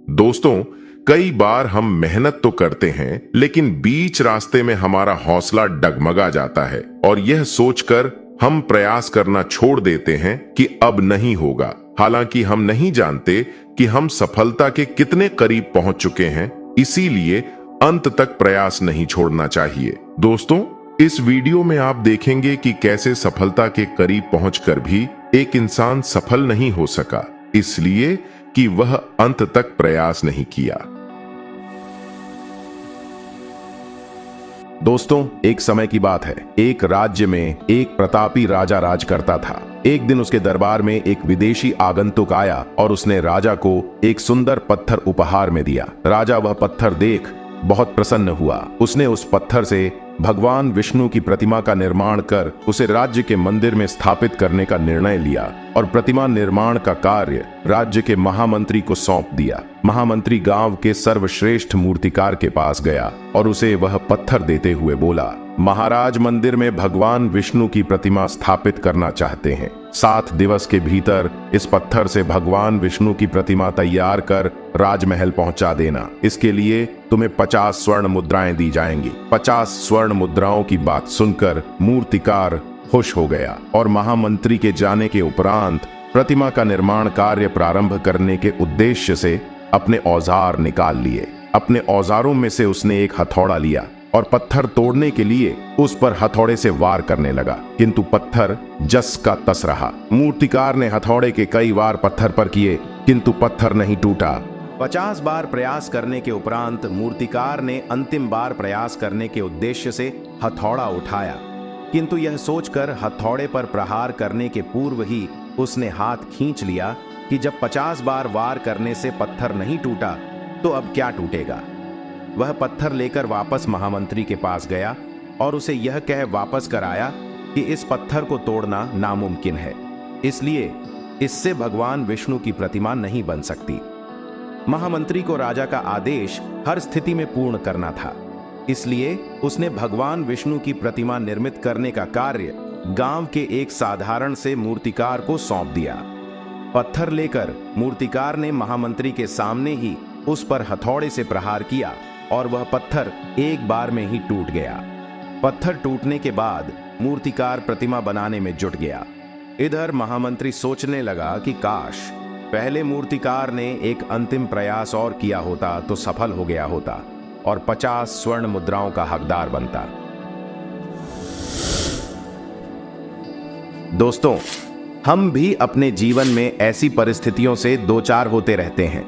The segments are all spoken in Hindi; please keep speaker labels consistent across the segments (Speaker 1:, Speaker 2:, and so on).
Speaker 1: दोस्तों, कई बार हम मेहनत तो करते हैं, लेकिन बीच रास्ते में हमारा हौसला डगमगा जाता है और यह सोचकर हम प्रयास करना छोड़ देते हैं कि अब नहीं होगा। हालांकि हम नहीं जानते कि हम सफलता के कितने करीब पहुंच चुके हैं, इसीलिए अंत तक प्रयास नहीं छोड़ना चाहिए। दोस्तों, इस वीडियो में आप देखेंगे कि कैसे सफलता के करीब पहुंचकर भी एक इंसान सफल नहीं हो सका, इसलिए कि वह अंत तक प्रयास नहीं किया।
Speaker 2: दोस्तों, एक समय की बात है। एक राज्य में एक प्रतापी राजा राज करता था। एक दिन उसके दरबार में एक विदेशी आगंतुक आया और उसने राजा को एक सुंदर पत्थर उपहार में दिया। राजा वह पत्थर देख बहुत प्रसन्न हुआ। उसने उस पत्थर से भगवान विष्णु की प्रतिमा का निर्माण कर उसे राज्य के मंदिर में स्थापित करने का निर्णय लिया और प्रतिमा निर्माण का कार्य राज्य के महामंत्री को सौंप दिया। महामंत्री गांव के सर्वश्रेष्ठ मूर्तिकार के पास गया और उसे वह पत्थर देते हुए बोला, महाराज, मंदिर में भगवान विष्णु की प्रतिमा स्थापित करना चाहते हैं। 7 दिवस के भीतर इस पत्थर से भगवान विष्णु की प्रतिमा तैयार कर राजमहल पहुंचा देना। इसके लिए तुम्हें 50 स्वर्ण मुद्राएं दी जाएंगी। 50 स्वर्ण मुद्राओं की बात सुनकर मूर्तिकार खुश हो गया और महामंत्री के जाने के उपरांत प्रतिमा का निर्माण कार्य प्रारंभ करने के उद्देश्य से अपने औजार निकाल लिए। अपने औजारों में से उसने एक हथौड़ा लिया और पत्थर तोड़ने के लिए उस पर हथौड़े से वार करने लगा, किंतु पत्थर जस का तस रहा। मूर्तिकार ने हथौड़े के कई वार पत्थर पर किए, किंतु पत्थर नहीं टूटा। 50 बार प्रयास करने के उपरांत मूर्तिकार ने अंतिम बार प्रयास करने के उद्देश्य से हथौड़ा उठाया, किंतु यह सोचकर हथौड़े पर प्रहार करने के पूर्व ही उसने हाथ खींच लिया कि जब 50 बार वार करने से पत्थर नहीं टूटा तो अब क्या टूटेगा। वह पत्थर लेकर वापस महामंत्री के पास गया और उसे यह कह वापस कर आया कि इस पत्थर को तोड़ना नामुमकिन है, इसलिए इससे भगवान विष्णु की प्रतिमा नहीं बन सकती। महामंत्री को राजा का आदेश हर स्थिति में पूर्ण करना था, इसलिए उसने भगवान विष्णु की प्रतिमा निर्मित करने का कार्य गांव के एक साधारण से मूर्तिकार को सौंप दिया। पत्थर लेकर मूर्तिकार ने महामंत्री के सामने ही उस पर हथौड़े से प्रहार किया और वह पत्थर एक बार में ही टूट गया। पत्थर टूटने के बाद मूर्तिकार प्रतिमा बनाने में जुट गया। इधर महामंत्री सोचने लगा कि काश पहले मूर्तिकार ने एक अंतिम प्रयास और किया होता तो सफल हो गया होता और 50 स्वर्ण मुद्राओं का हकदार बनता। दोस्तों, हम भी अपने जीवन में ऐसी परिस्थितियों से दो चार होते रहते हैं।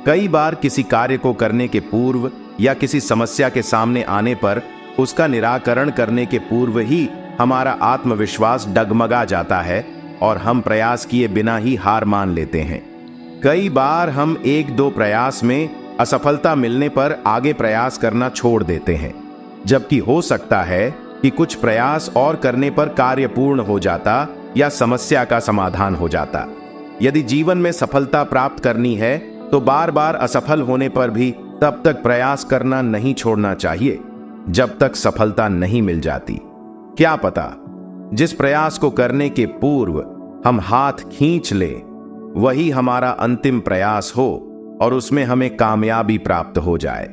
Speaker 2: कई बार किसी कार्य को करने के पूर्व या किसी समस्या के सामने आने पर उसका निराकरण करने के पूर्व ही हमारा आत्मविश्वास डगमगा जाता है और हम प्रयास किए बिना ही हार मान लेते हैं। कई बार हम 1-2 प्रयास में असफलता मिलने पर आगे प्रयास करना छोड़ देते हैं, जबकि हो सकता है कि कुछ प्रयास और करने पर कार्य पूर्ण हो जाता या समस्या का समाधान हो जाता। यदि जीवन में सफलता प्राप्त करनी है तो बार बार असफल होने पर भी तब तक प्रयास करना नहीं छोड़ना चाहिए जब तक सफलता नहीं मिल जाती। क्या पता जिस प्रयास को करने के पूर्व हम हाथ खींच लें वही हमारा अंतिम प्रयास हो और उसमें हमें कामयाबी प्राप्त हो जाए।